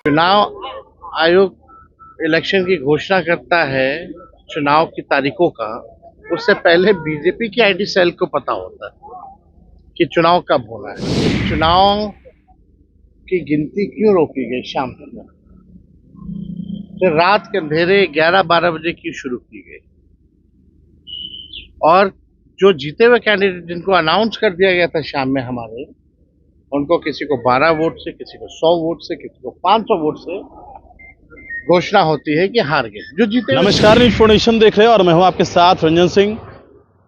चुनाव आयोग इलेक्शन की घोषणा करता है चुनाव की तारीखों का। उससे पहले बीजेपी की आईटी सेल को पता होता है कि चुनाव कब होना है। चुनाव की गिनती क्यों रोकी गई शाम तक, फिर रात के अंधेरे 11-12 बजे क्यों शुरू की गई, और जो जीते हुए कैंडिडेट जिनको अनाउंस कर दिया गया था शाम में हमारे, उनको किसी को 12 वोट से, किसी को 100 वोट से, किसी को 500 वोट से घोषणा होती है कि हार गए जो जीते। नमस्कार, न्यूज फॉर नेशन देख रहे हैं और मैं हूं आपके साथ रंजन सिंह।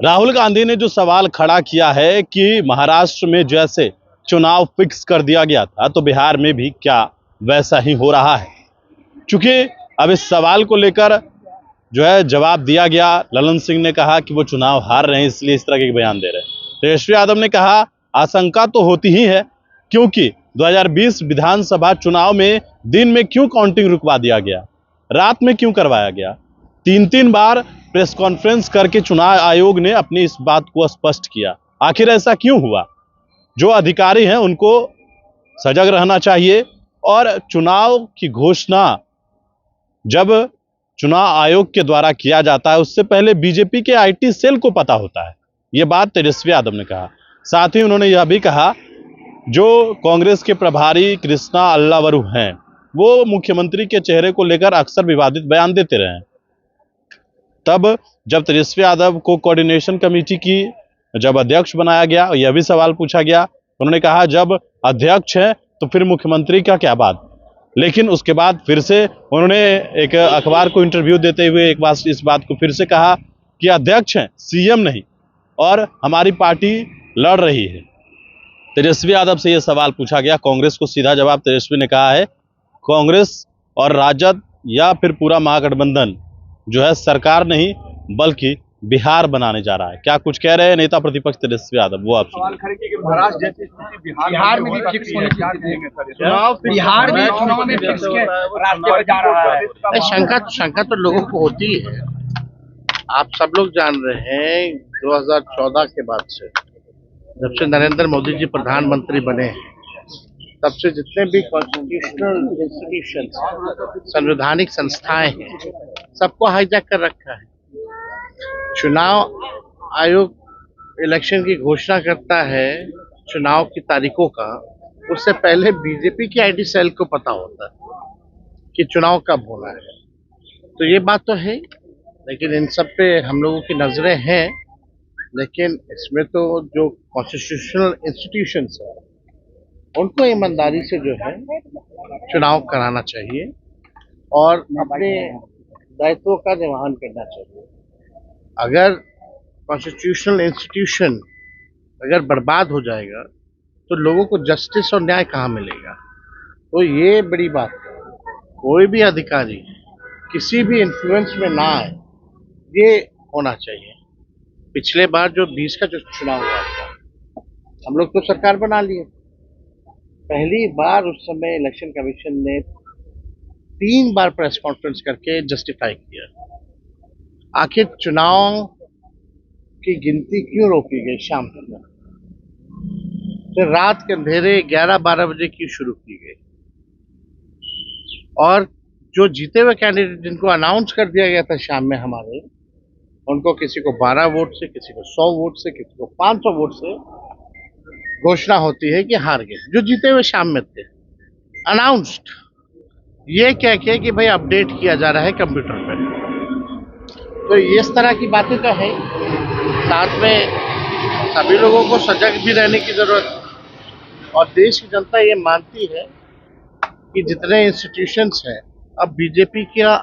राहुल गांधी ने जो सवाल खड़ा किया है कि महाराष्ट्र में जैसे चुनाव फिक्स कर दिया गया था तो बिहार में भी क्या वैसा ही हो रहा है। चूंकि अब इस सवाल को लेकर जो है जवाब दिया गया, ललन सिंह ने कहा कि वो चुनाव हार रहे हैं इसलिए इस तरह के बयान दे रहे हैं। तेजस्वी यादव ने कहा आशंका तो होती ही है, क्योंकि 2020 विधानसभा चुनाव में दिन में क्यों काउंटिंग रुकवा दिया गया, रात में क्यों करवाया गया। 3 बार प्रेस कॉन्फ्रेंस करके चुनाव आयोग ने अपनी इस बात को स्पष्ट किया। आखिर ऐसा क्यों हुआ? जो अधिकारी हैं उनको सजग रहना चाहिए, और चुनाव की घोषणा जब चुनाव आयोग के द्वारा किया जाता है उससे पहले बीजेपी के आईटी सेल को पता होता है। यह बात तेजस्वी यादव ने कहा। साथ ही उन्होंने यह भी कहा जो कांग्रेस के प्रभारी कृष्णा अल्लावरू हैं वो मुख्यमंत्री के चेहरे को लेकर अक्सर विवादित बयान देते रहे हैं। तब जब तेजस्वी यादव को कोऑर्डिनेशन कमेटी की जब अध्यक्ष बनाया गया, यह भी सवाल पूछा गया, उन्होंने कहा जब अध्यक्ष है तो फिर मुख्यमंत्री का क्या बात। लेकिन उसके बाद फिर से उन्होंने एक अखबार को इंटरव्यू देते हुए एक बार इस बात को फिर से कहा कि अध्यक्ष हैं, सीएम नहीं, और हमारी पार्टी लड़ रही है। तेजस्वी यादव से यह सवाल पूछा गया। कांग्रेस को सीधा जवाब तेजस्वी ने कहा है कांग्रेस और राजद या फिर पूरा महागठबंधन जो है सरकार नहीं बल्कि बिहार बनाने जा रहा है। क्या कुछ कह रहे हैं नेता प्रतिपक्ष तेजस्वी यादव, वो आप सवाल खड़े कि महाराष्ट्र जैसी स्थिति बिहार में भी फिक्स होने की स्थिति है। चुनाव बिहार में चुनाव में फिक्स के रास्ते पर जा रहा है। शंका तो लोगों को होती है। आप सब लोग जान रहे हैं 2014 के बाद से, जब से नरेंद्र मोदी जी प्रधानमंत्री बने हैं, तब से जितने भी कॉन्स्टिट्यूशनल इंस्टीट्यूशन, संवैधानिक संस्थाएं हैं, सबको हाईजैक कर रखा है। चुनाव आयोग इलेक्शन की घोषणा करता है चुनाव की तारीखों का। उससे पहले बीजेपी की आईटी सेल को पता होता है कि चुनाव कब होना है। तो ये बात तो है, लेकिन इन सब पे हम लोगों की नजरें हैं। लेकिन इसमें तो जो कॉन्स्टिट्यूशनल इंस्टीट्यूशंस है उनको ईमानदारी से जो है चुनाव कराना चाहिए और अपने दायित्वों का निर्वहन करना चाहिए। अगर कॉन्स्टिट्यूशनल इंस्टीट्यूशन अगर बर्बाद हो जाएगा तो लोगों को जस्टिस और न्याय कहाँ मिलेगा। तो ये बड़ी बात है। कोई भी अधिकारी किसी भी इन्फ्लुएंस में ना आए, ये होना चाहिए। पिछले बार जो 20 का जो चुनाव हुआ था, हम लोग तो सरकार बना लिए। पहली बार उस समय इलेक्शन कमीशन ने 3 बार प्रेस कॉन्फ्रेंस करके जस्टिफाई किया। आखिर चुनाव की गिनती क्यों रोकी गई शाम तक, फिर रात के अंधेरे 11-12 बजे क्यों शुरू की गई, और जो जीते हुए कैंडिडेट जिनको अनाउंस कर दिया गया था शाम में हमारे, उनको किसी को 12 वोट से, किसी को 100 वोट से, किसी को 500 वोट से घोषणा होती है कि हार गए जो जीते हुए शाम में थे। अनाउंस्ड ये कह के कि भाई अपडेट किया जा रहा है कंप्यूटर पे। तो इस तरह की बातें तो है। साथ में सभी लोगों को सजग भी रहने की जरूरत है, और देश की जनता ये मानती है कि जितने इंस्टीट्यूशंस हैं अब बीजेपी का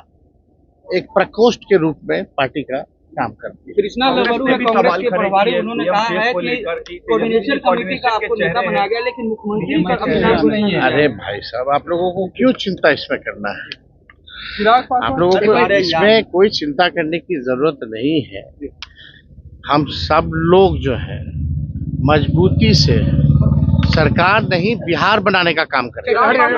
एक प्रकोष्ठ के रूप में पार्टी का काम करती है। कृष्णा अल्लावरू है कांग्रेस के प्रभारी, उन्होंने कहा है कि कोऑर्डिनेशन कमेटी का आपको नेता बनाया गया लेकिन मुख्यमंत्री का कभी नाम नहीं है। अरे भाई साहब, आप लोगों को क्यों चिंता इसमें करना है? आप लोगों को इसमें कोई चिंता करने की जरूरत नहीं है। हम सब लोग जो है मजबूती से सरकार नहीं बिहार बनाने का काम करेंगे।